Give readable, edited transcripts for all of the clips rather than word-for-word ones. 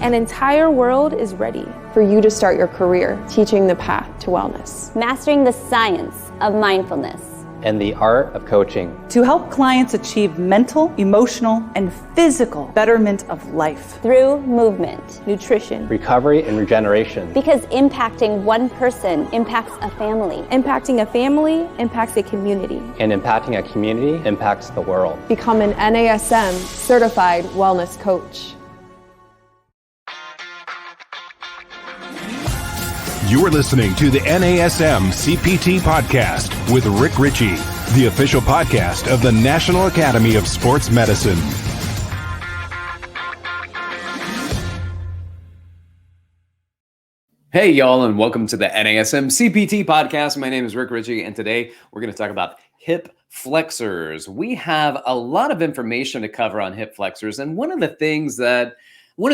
An entire world is ready for you to start your career teaching the path to wellness. Mastering the science of mindfulness. And the art of coaching. To help clients achieve mental, emotional, and physical betterment of life. Through movement, nutrition, recovery, and regeneration. Because impacting one person impacts a family. Impacting a family impacts a community. And impacting a community impacts the world. Become an NASM certified wellness coach. You're listening to the NASM-CPT Podcast with Rick Richey, the official podcast of the National Academy of Sports Medicine. Hey, y'all, and welcome to the NASM-CPT Podcast. My name is Rick Richey, and today we're going to talk about hip flexors. We have a lot of information to cover on hip flexors, and one of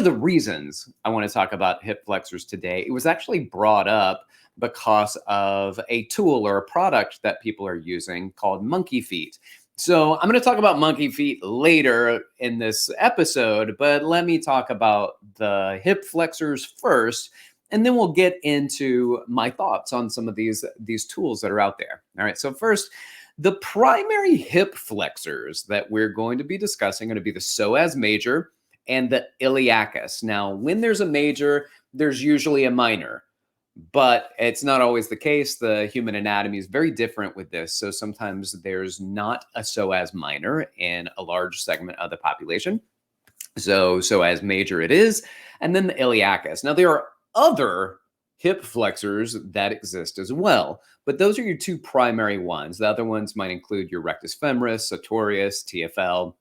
the reasons I want to talk about hip flexors today, it was actually brought up because of a tool or a product that people are using called monkey feet. So I'm going to talk about monkey feet later in this episode, but let me talk about the hip flexors first, and then we'll get into my thoughts on some of these tools that are out there. All right, so first, the primary hip flexors that we're going to be discussing are going to be the psoas major and the iliacus. Now, when there's a major, there's usually a minor, but it's not always the case. The human anatomy is very different with this. So sometimes there's not a psoas minor in a large segment of the population. So psoas major it is, and then the iliacus. Now, there are other hip flexors that exist as well, but those are your two primary ones. The other ones might include your rectus femoris, sartorius, TFL,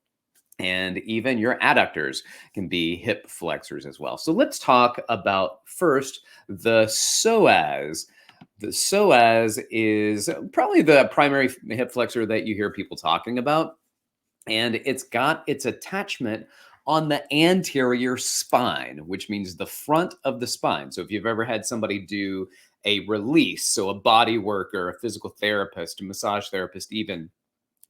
and even your adductors can be hip flexors as well. So let's talk about first the psoas. The psoas is probably the primary hip flexor that you hear people talking about, and it's got its attachment on the anterior spine, which means the front of the spine. So if you've ever had somebody do a release, so a body worker, a physical therapist, a massage therapist even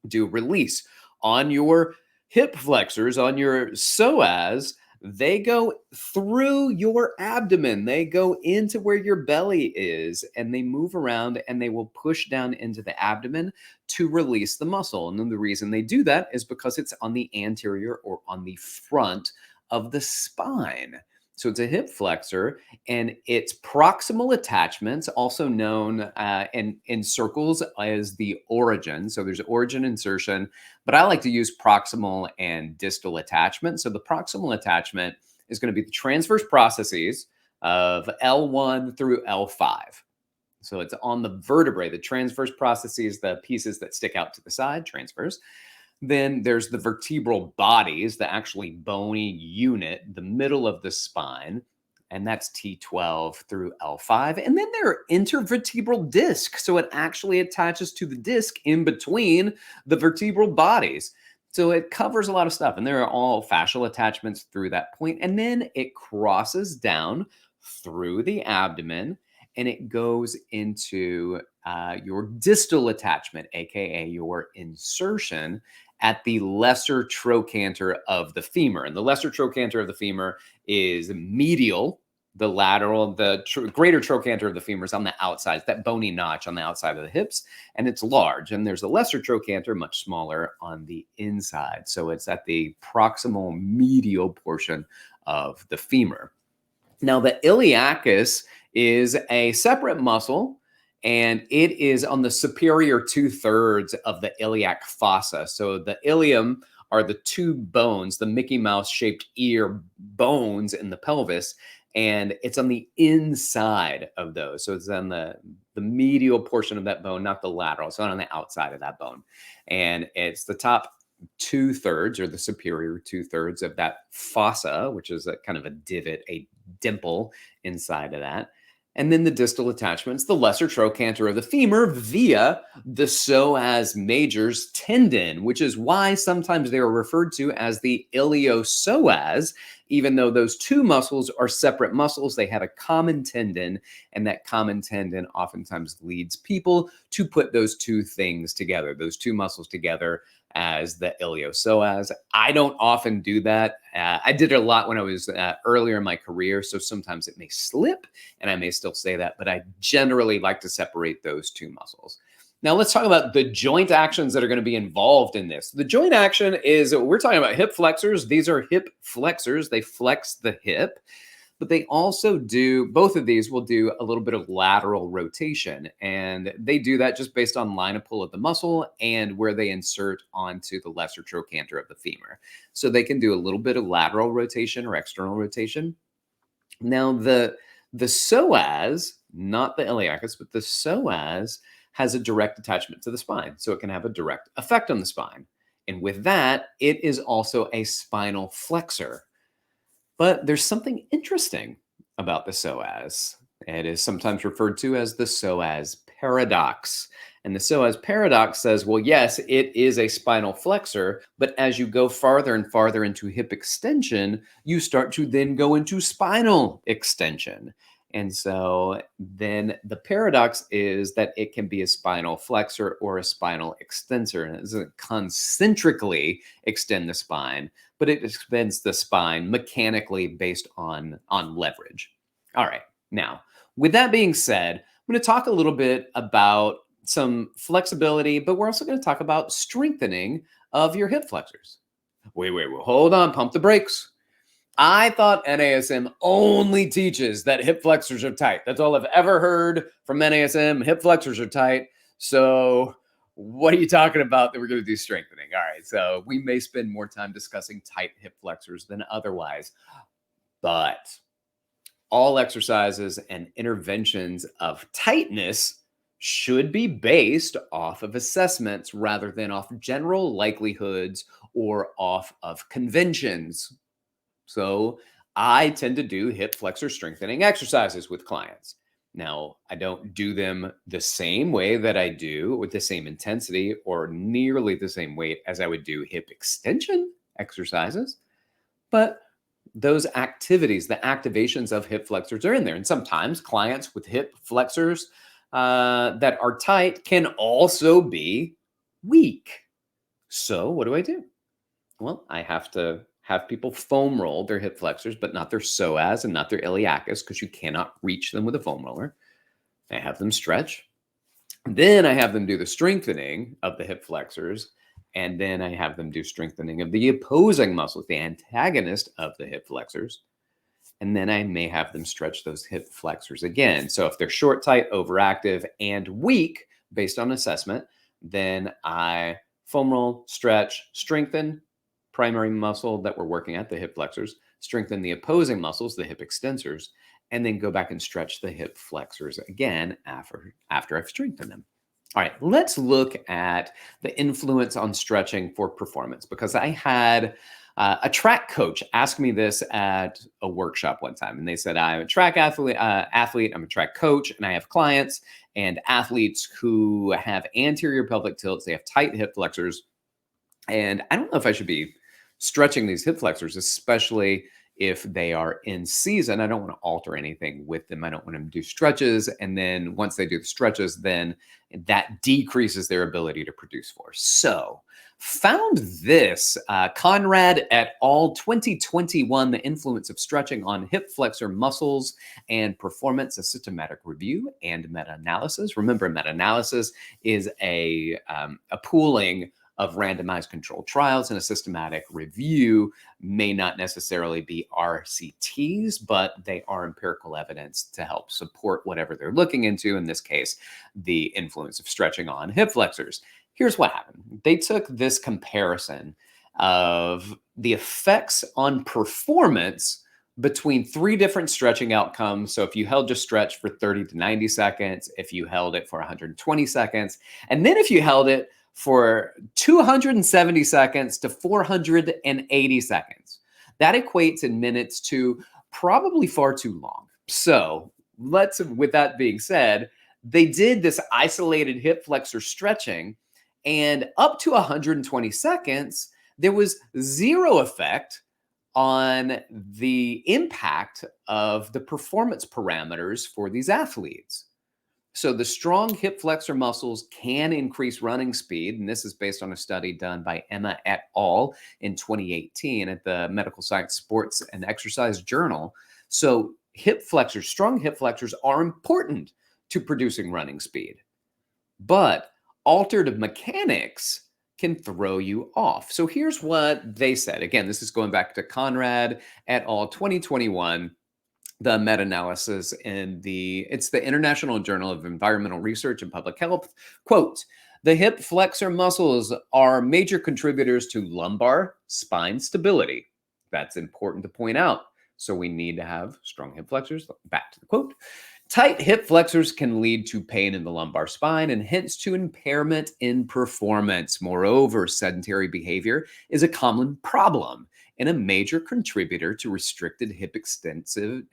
do release on your hip flexors, on your psoas, they go through your abdomen. They go into where your belly is, and they move around, and they will push down into the abdomen to release the muscle. And then the reason they do that is because it's on the anterior or on the front of the spine. So it's a hip flexor, and its proximal attachments, also known in circles as the origin. So there's origin insertion, but I like to use proximal and distal attachment. So the proximal attachment is going to be the transverse processes of L1 through L5. So it's on the vertebrae, the transverse processes, the pieces that stick out to the side, transverse. Then there's the vertebral bodies, the actually bony unit, the middle of the spine, and that's T12 through L5. And then there are intervertebral discs. So it actually attaches to the disc in between the vertebral bodies. So it covers a lot of stuff, and there are all fascial attachments through that point. And then it crosses down through the abdomen, and it goes into your distal attachment, aka your insertion, at the lesser trochanter of the femur. And the lesser trochanter of the femur is medial. The lateral, the greater trochanter of the femur is on the outside. It's that bony notch on the outside of the hips, and it's large. And there's a lesser trochanter, much smaller, on the inside. So it's at the proximal medial portion of the femur. Now, the iliacus is a separate muscle, and it is on the superior 2/3 of the iliac fossa. So the ilium are the two bones, the Mickey Mouse shaped ear bones in the pelvis, and it's on the inside of those. So it's on the medial portion of that bone, not the lateral. It's not on the outside of that bone. And it's the top 2/3 or the superior 2/3 of that fossa, which is a kind of a divot, a dimple inside of that. And then the distal attachments, the lesser trochanter of the femur via the psoas major's tendon, which is why sometimes they are referred to as the iliopsoas, even though those two muscles are separate muscles. They have a common tendon, and that common tendon oftentimes leads people to put those two things together, those two muscles together, as the iliopsoas. I don't often do that. I did it a lot when I was earlier in my career, so sometimes it may slip and I may still say that, but I generally like to separate those two muscles. Now let's talk about the joint actions that are going to be involved in this. The joint action is, we're talking about hip flexors. These are hip flexors. They flex the hip. But they also do, both of these will do a little bit of lateral rotation. And they do that just based on line of pull of the muscle and where they insert onto the lesser trochanter of the femur. So they can do a little bit of lateral rotation or external rotation. Now the psoas, not the iliacus, but the psoas has a direct attachment to the spine. So it can have a direct effect on the spine. And with that, it is also a spinal flexor. But there's something interesting about the psoas. It is sometimes referred to as the psoas paradox. And the psoas paradox says, well, yes, it is a spinal flexor, but as you go farther and farther into hip extension, you start to then go into spinal extension. And so then the paradox is that it can be a spinal flexor or a spinal extensor. And it doesn't concentrically extend the spine, but it extends the spine mechanically based on leverage. All right. Now, with that being said, I'm going to talk a little bit about some flexibility, but we're also going to talk about strengthening of your hip flexors. Wait, hold on, pump the brakes. I thought NASM only teaches that hip flexors are tight. That's all I've ever heard from NASM. Hip flexors are tight. So what are you talking about that we're going to do strengthening? All right. So we may spend more time discussing tight hip flexors than otherwise. But all exercises and interventions of tightness should be based off of assessments rather than off general likelihoods or off of conventions. So I tend to do hip flexor strengthening exercises with clients. Now, I don't do them the same way that I do with the same intensity or nearly the same weight as I would do hip extension exercises, but those activities, the activations of hip flexors are in there. And sometimes clients with hip flexors that are tight can also be weak. So what do? Well, I have to have people foam roll their hip flexors, but not their psoas and not their iliacus, because you cannot reach them with a foam roller. I have them stretch. Then I have them do the strengthening of the hip flexors. And then I have them do strengthening of the opposing muscles, the antagonist of the hip flexors. And then I may have them stretch those hip flexors again. So if they're short, tight, overactive, and weak based on assessment, then I foam roll, stretch, strengthen primary muscle that we're working at, the hip flexors, strengthen the opposing muscles, the hip extensors, and then go back and stretch the hip flexors again after I've strengthened them. All right, let's look at the influence on stretching for performance, because I had a track coach ask me this at a workshop one time, and they said, I'm a track athlete, I'm a track coach, and I have clients and athletes who have anterior pelvic tilts, they have tight hip flexors, and I don't know if I should be stretching these hip flexors, especially if they are in season. I don't want to alter anything with them. I don't want them to do stretches. And then once they do the stretches, then that decreases their ability to produce force. So found this, Conrad et al. 2021, The Influence of Stretching on Hip Flexor Muscles and Performance, a Systematic Review and Meta-Analysis. Remember, meta-analysis is a pooling of randomized controlled trials, and a systematic review may not necessarily be RCTs, but they are empirical evidence to help support whatever they're looking into, in this case, the influence of stretching on hip flexors. Here's what happened. They took this comparison of the effects on performance between 3 different stretching outcomes. So if you held your stretch for 30 to 90 seconds, if you held it for 120 seconds, and then if you held it for 270 seconds to 480 seconds. That equates in minutes to probably far too long. So with that being said, they did this isolated hip flexor stretching, and up to 120 seconds, there was 0 effect on the impact of the performance parameters for these athletes. So the strong hip flexor muscles can increase running speed, and this is based on a study done by Emma et al. In 2018 at the Medical Science Sports and Exercise Journal. So strong hip flexors are important to producing running speed, but altered mechanics can throw you off. So here's what they said. Again, this is going back to Conrad et al. 2021. The meta-analysis in it's the International Journal of Environmental Research and Public Health. Quote, the hip flexor muscles are major contributors to lumbar spine stability. That's important to point out. So we need to have strong hip flexors. Back to the quote. Tight hip flexors can lead to pain in the lumbar spine and hence to impairment in performance. Moreover, sedentary behavior is a common problem and a major contributor to restricted hip extension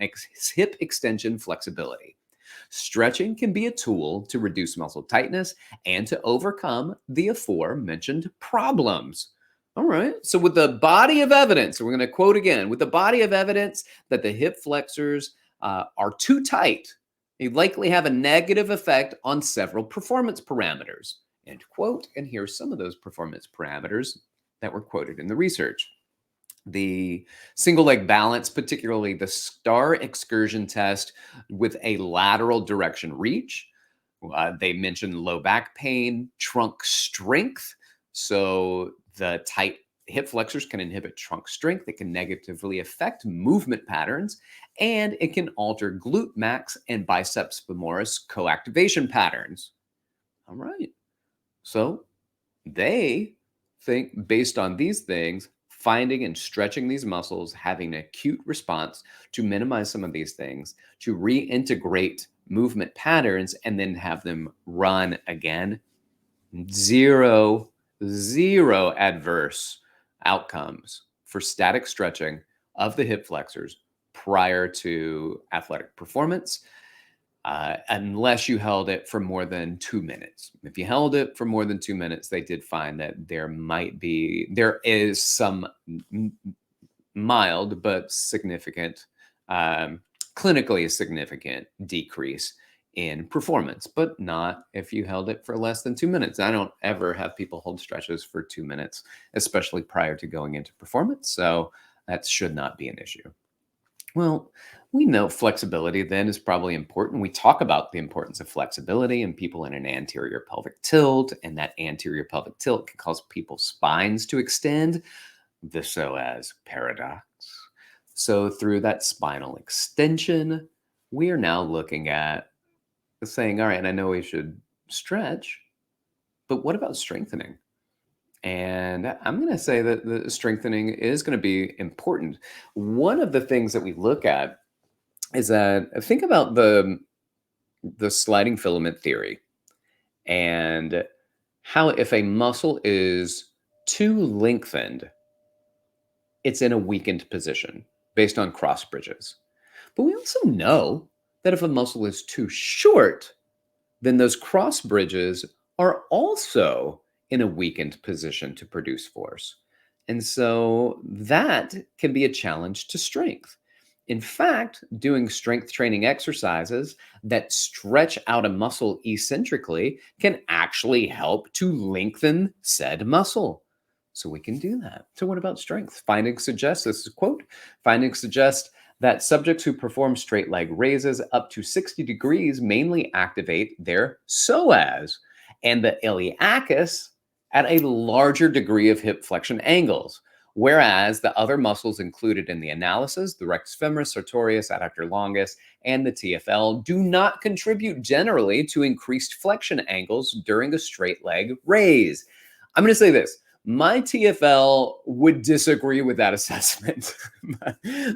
flexibility. Stretching can be a tool to reduce muscle tightness and to overcome the aforementioned problems. All right, so with the body of evidence, we're going to quote again, with the body of evidence that the hip flexors are too tight, they likely have a negative effect on several performance parameters. End quote. And here's some of those performance parameters that were quoted in the research. The single leg balance, particularly the STAR excursion test with a lateral direction reach. They mentioned low back pain, trunk strength. So the tight hip flexors can inhibit trunk strength. It can negatively affect movement patterns, and it can alter glute max and biceps femoris coactivation patterns. All right. So they think based on these things, finding and stretching these muscles, having an acute response to minimize some of these things, to reintegrate movement patterns, and then have them run again. Zero adverse outcomes for static stretching of the hip flexors prior to athletic performance, unless you held it for more than 2 minutes. If you held it for more than 2 minutes, they did find that there is some mild but significant, clinically significant decrease in performance, but not if you held it for less than 2 minutes. I don't ever have people hold stretches for 2 minutes, especially prior to going into performance. So that should not be an issue. Well, we know flexibility then is probably important. We talk about the importance of flexibility in people in an anterior pelvic tilt, and that anterior pelvic tilt can cause people's spines to extend, the psoas paradox. So through that spinal extension, we are now looking at saying, all right, I know we should stretch, but what about strengthening? And I'm going to say that the strengthening is going to be important. One of the things that we look at is that think about the sliding filament theory and how if a muscle is too lengthened, it's in a weakened position based on cross bridges. But we also know that if a muscle is too short, then those cross bridges are also in a weakened position to produce force. And so that can be a challenge to strength. In fact, doing strength training exercises that stretch out a muscle eccentrically can actually help to lengthen said muscle. So we can do that. So what about strength? Findings suggest, this is a quote, findings suggest that subjects who perform straight leg raises up to 60 degrees mainly activate their psoas and the iliacus at a larger degree of hip flexion angles, whereas the other muscles included in the analysis, the rectus femoris, sartorius, adductor longus, and the TFL, do not contribute generally to increased flexion angles during a straight leg raise. I'm going to say this. My TFL would disagree with that assessment.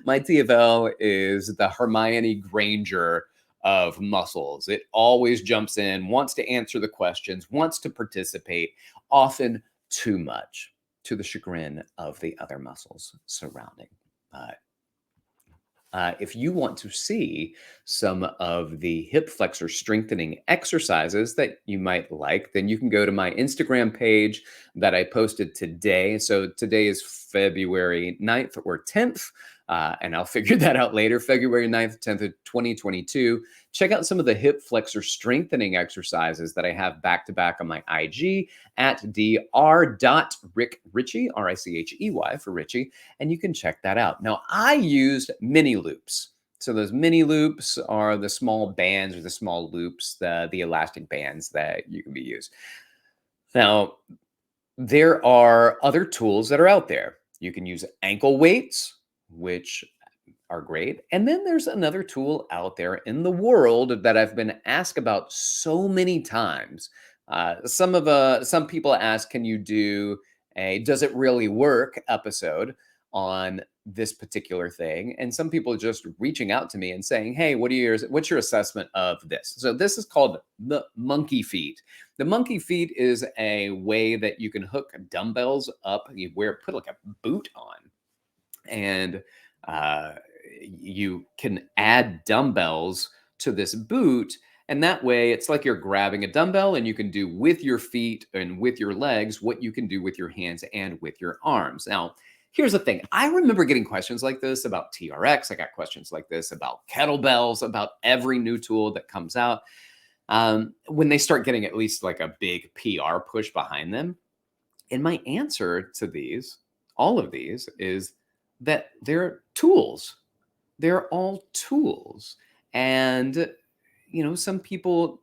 My TFL is the Hermione Granger of muscles. It always jumps in, wants to answer the questions, wants to participate, often too much to the chagrin of the other muscles surrounding. If you want to see some of the hip flexor strengthening exercises that you might like, then you can go to my Instagram page that I posted today. So today is February 9th or 10th. and I'll figure that out later, February 9th, 10th of 2022. Check out some of the hip flexor strengthening exercises that I have back-to-back on my IG at dr.rickrichey, R-I-C-H-E-Y for Richie, and you can check that out. Now, I used mini loops. So those mini loops are the small bands or the small loops, the elastic bands that you can be used. Now, there are other tools that are out there. You can use ankle weights, which are great. And then there's another tool out there in the world that I've been asked about so many times. Some people ask, can you do a does it really work episode on this particular thing? And some people just reaching out to me and saying, hey, what's your assessment of this? So this is called the monkey feet. The monkey feet is a way that you can hook dumbbells up. You put like a boot on, and you can add dumbbells to this boot. And that way it's like you're grabbing a dumbbell, and you can do with your feet and with your legs what you can do with your hands and with your arms. Now, here's the thing. I remember getting questions like this about TRX. I got questions like this about kettlebells, about every new tool that comes out. When they start getting at least like a big PR push behind them. And my answer to all of these, is that they're tools. They're all tools. And, some people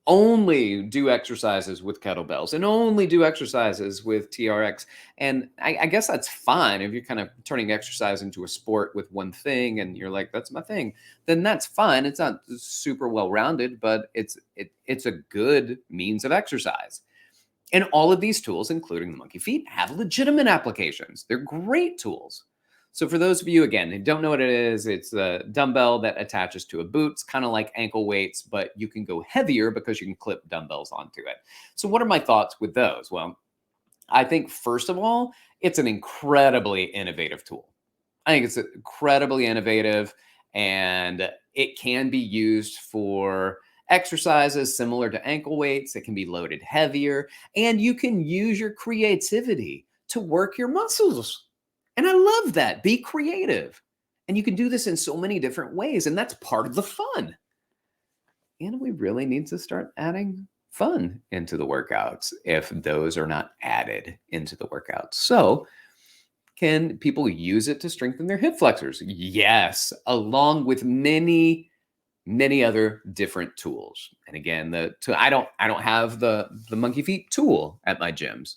only do exercises with kettlebells and only do exercises with TRX. And I guess that's fine if you're kind of turning exercise into a sport with one thing and you're like, that's my thing, then that's fine. It's not super well-rounded, but it's a good means of exercise. And all of these tools, including the monkey feet, have legitimate applications. They're great tools. So for those of you, again, who don't know what it is, it's a dumbbell that attaches to a boot. It's kind of like ankle weights, but you can go heavier because you can clip dumbbells onto it. So what are my thoughts with those? Well, I think, first of all, it's an incredibly innovative tool. I think it's incredibly innovative, and it can be used for exercises similar to ankle weights. It can be loaded heavier, and you can use your creativity to work your muscles. And I love that. Be creative. And you can do this in so many different ways, and that's part of the fun. And we really need to start adding fun into the workouts if those are not added into the workouts. So, can people use it to strengthen their hip flexors? Yes, along with many other different tools. And again, I don't have the monkey feet tool at my gyms,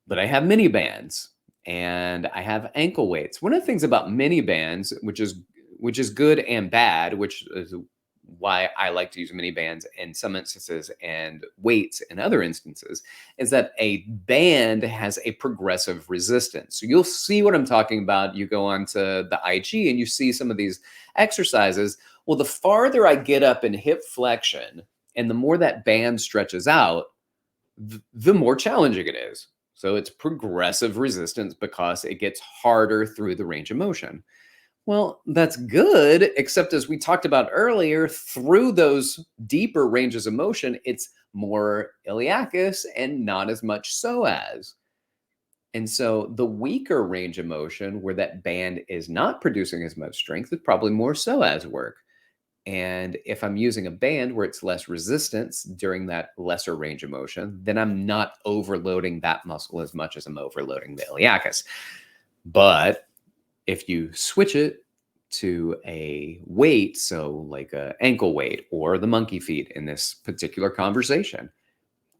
but I have mini bands. And I have ankle weights. One of the things about mini bands, which is good and bad, which is why I like to use mini bands in some instances and weights in other instances, is that a band has a progressive resistance. So you'll see what I'm talking about. You go onto the IG and you see some of these exercises. Well, the farther I get up in hip flexion and the more that band stretches out, the more challenging it is. So it's progressive resistance because it gets harder through the range of motion. Well, that's good, except as we talked about earlier, through those deeper ranges of motion, it's more iliacus and not as much psoas. And so the weaker range of motion where that band is not producing as much strength is probably more psoas work. And if I'm using a band where it's less resistance during that lesser range of motion, then I'm not overloading that muscle as much as I'm overloading the iliacus. But if you switch it to a weight, so like an ankle weight or the monkey feet in this particular conversation,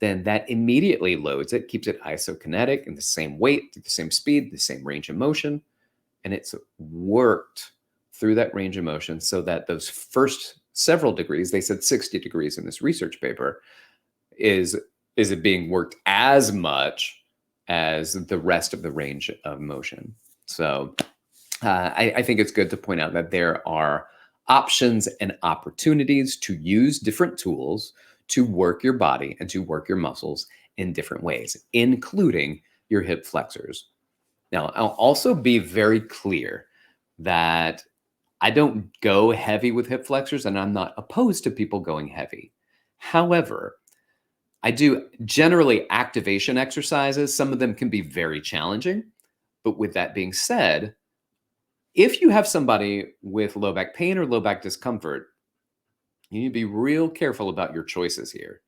then that immediately loads it, keeps it isokinetic in the same weight, the same speed, the same range of motion. And it's worked through that range of motion so that those first several degrees, they said 60 degrees in this research paper, is it being worked as much as the rest of the range of motion. So I think it's good to point out that there are options and opportunities to use different tools to work your body and to work your muscles in different ways, including your hip flexors. Now, I'll also be very clear that I don't go heavy with hip flexors, and I'm not opposed to people going heavy. However, I do generally activation exercises. Some of them can be very challenging. But with that being said, If you have somebody with low back pain or low back discomfort, you need to be real careful about your choices here.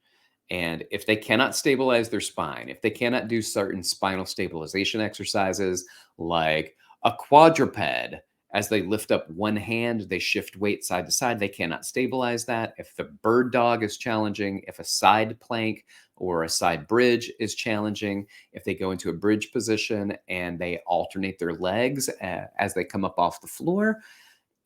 And if they cannot stabilize their spine, if they cannot do certain spinal stabilization exercises like a quadruped, as they lift up one hand, they shift weight side to side, they cannot stabilize that. If the bird dog is challenging, if a side plank or a side bridge is challenging, if they go into a bridge position and they alternate their legs as they come up off the floor,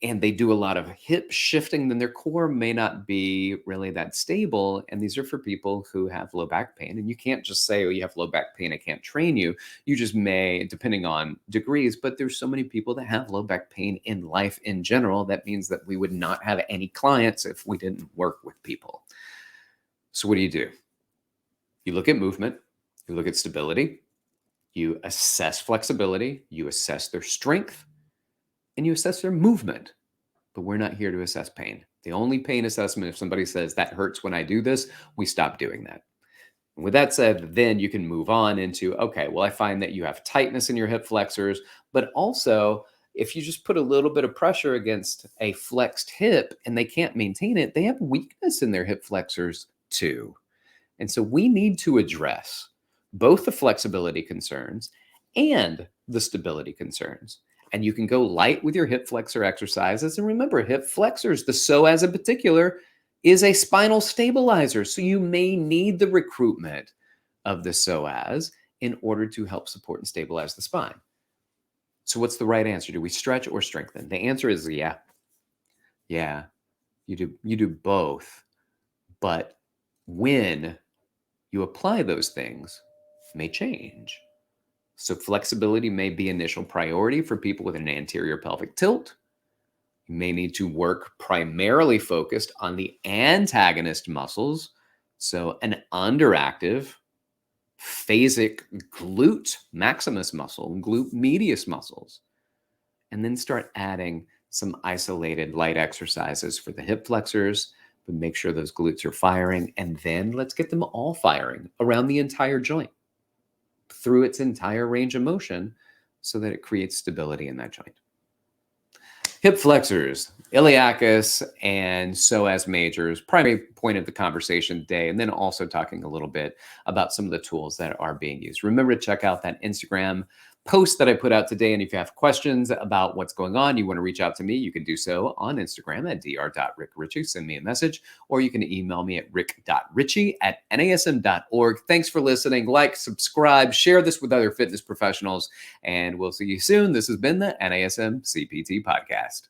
and they do a lot of hip shifting, then their core may not be really that stable. And these are for people who have low back pain. And you can't just say, oh, you have low back pain, I can't train you. You just may, depending on degrees, but there's so many people that have low back pain in life in general. That means that we would not have any clients if we didn't work with people. So what do? You look at movement, you look at stability, you assess flexibility, you assess their strength, and you assess their movement. But we're not here to assess pain. The only pain assessment, if somebody says that hurts when I do this, we stop doing that. And with that said, then you can move on into, okay, well, I find that you have tightness in your hip flexors, but also if you just put a little bit of pressure against a flexed hip and they can't maintain it, they have weakness in their hip flexors too. And so we need to address both the flexibility concerns and the stability concerns. And you can go light with your hip flexor exercises. And remember, hip flexors, the psoas in particular, is a spinal stabilizer. So you may need the recruitment of the psoas in order to help support and stabilize the spine. So what's the right answer? Do we stretch or strengthen? The answer is yeah. Yeah, you do both. But when you apply those things, may change. So flexibility may be initial priority for people with an anterior pelvic tilt. You may need to work primarily focused on the antagonist muscles. So an underactive phasic glute maximus muscle, glute medius muscles, and then start adding some isolated light exercises for the hip flexors, but make sure those glutes are firing. And then let's get them all firing around the entire joint, through its entire range of motion, so that it creates stability in that joint. Hip flexors, iliacus, and psoas majors, primary point of the conversation today, and then also talking a little bit about some of the tools that are being used. Remember to check out that Instagram post that I put out today, and if you have questions about what's going on, you want to reach out to me, you can do so on Instagram at dr.rickrichey. Send me a message, or you can email me at rick.richey@nasm.org. Thanks for listening. Like, subscribe, share this with other fitness professionals, and we'll see you soon. This has been the NASM-CPT Podcast.